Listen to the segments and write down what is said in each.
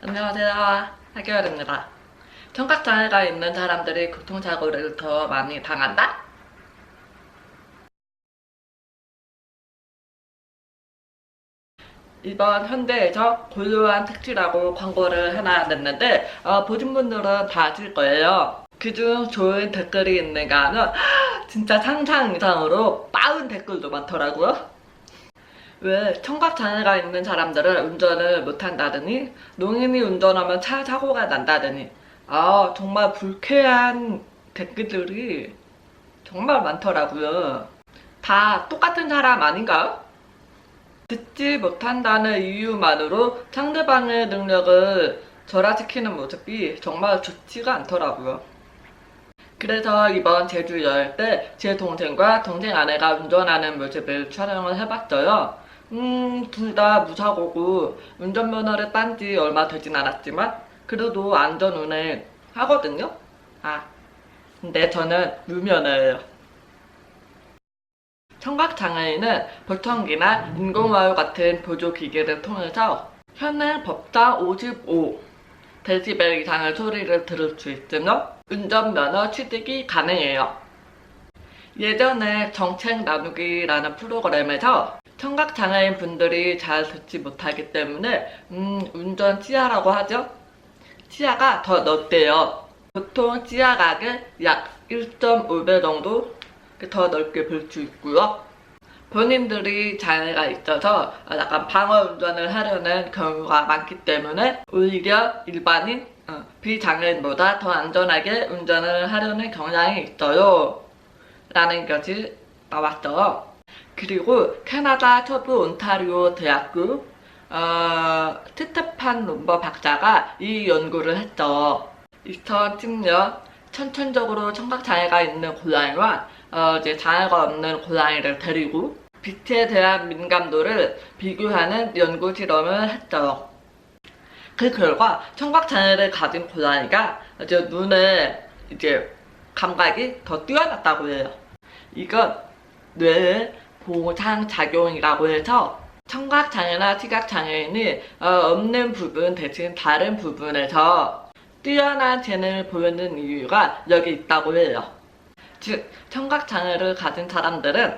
안녕하세요. 하결입니다. 청각장애가 있는 사람들이 교통사고를 더 많이 당한다? 이번 현대에서 고요한 택시라고 광고를 하나 냈는데 보신 분들은 다 아실 거예요. 그중 좋은 댓글이 있는가 하면 진짜 상상 이상으로 빠른 댓글도 많더라고요. 왜 청각장애가 있는 사람들은 운전을 못한다더니 농인이 운전하면 차 사고가 난다더니 정말 불쾌한 댓글들이 정말 많더라고요. 다 똑같은 사람 아닌가요? 듣지 못한다는 이유만으로 상대방의 능력을 절하시키는 모습이 정말 좋지가 않더라고요. 그래서 이번 제주 여행 때 제 동생과 동생 아내가 운전하는 모습을 촬영을 해봤어요. 둘 다 무사고고 운전면허를 딴 지 얼마 되진 않았지만 그래도 안전운행 하거든요? 근데 저는 무면허예요. 청각장애인은 보청기나 인공와유 같은 보조기기를 통해서 현행 법상 55데시벨 이상의 소리를 들을 수 있으며 운전면허 취득이 가능해요. 예전에 정책 나누기라는 프로그램에서 청각장애인 분들이 잘 듣지 못하기 때문에 운전 시야라고 하죠? 시야가 더 넓대요. 보통 시야각을 약 1.5배 정도 더 넓게 볼 수 있고요. 본인들이 장애가 있어서 약간 방어 운전을 하려는 경우가 많기 때문에 오히려 일반인 비장애인보다 더 안전하게 운전을 하려는 경향이 있어요 라는 것이 나왔어요. 그리고 캐나다 서부 온타리오 대학교 스테판 롬버 박사가 이 연구를 했죠. 2010년 선천적으로 청각장애가 있는 고양이와 이제 장애가 없는 고양이를 데리고 빛에 대한 민감도를 비교하는 연구 실험을 했어요. 그 결과 청각장애를 가진 고양이가 이제 눈의 이제 감각이 더 뛰어났다고 해요. 이건 뇌의 보상작용이라고 해서 청각장애나 시각장애인이 없는 부분 대신 다른 부분에서 뛰어난 재능을 보이는 이유가 여기 있다고 해요. 즉, 청각장애를 가진 사람들은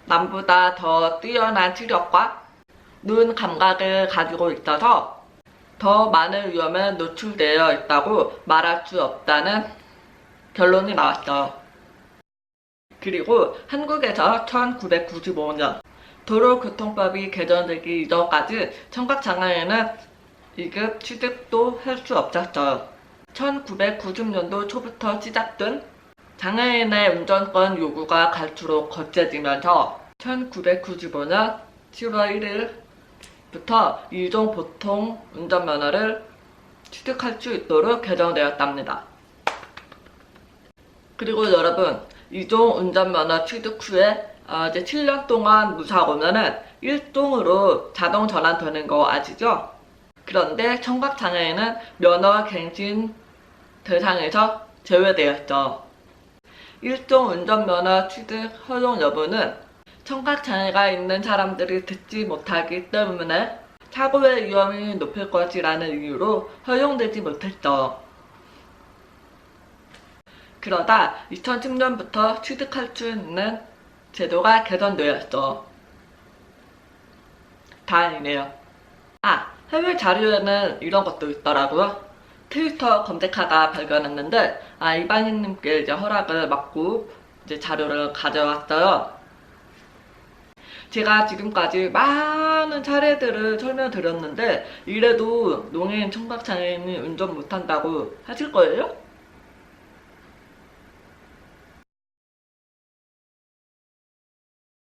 남보다 더 뛰어난 시력과 눈 감각을 가지고 있어서 더 많은 위험에 노출되어 있다고 말할 수 없다는 결론이 나왔어요. 그리고 한국에서 1995년 도로교통법이 개정되기 이전까지 청각장애인은 2급 취득도 할 수 없었어요. 1990년도 초부터 시작된 장애인의 운전권 요구가 갈수록 거세지면서 1995년 7월 1일부터 2종 보통 운전면허를 취득할 수 있도록 개정되었답니다. 그리고 여러분, 2종 운전면허 취득 후에 이제 7년 동안 무사고면은 1종으로 자동 전환되는 거 아시죠? 그런데 청각장애인은 면허 갱신 대상에서 제외되었죠. 1종 운전면허 취득 허용 여부는 청각장애가 있는 사람들이 듣지 못하기 때문에 사고의 위험이 높을 것이라는 이유로 허용되지 못했죠. 그러다 2010년부터 취득할 수 있는 제도가 개선되었어. 다행이네요. 해외 자료에는 이런 것도 있더라고요. 트위터 검색하다 발견했는데 이방인님께 이제 허락을 받고 이제 자료를 가져왔어요. 제가 지금까지 많은 사례들을 설명드렸는데 이래도 농인 청각장애인이 운전 못한다고 하실 거예요?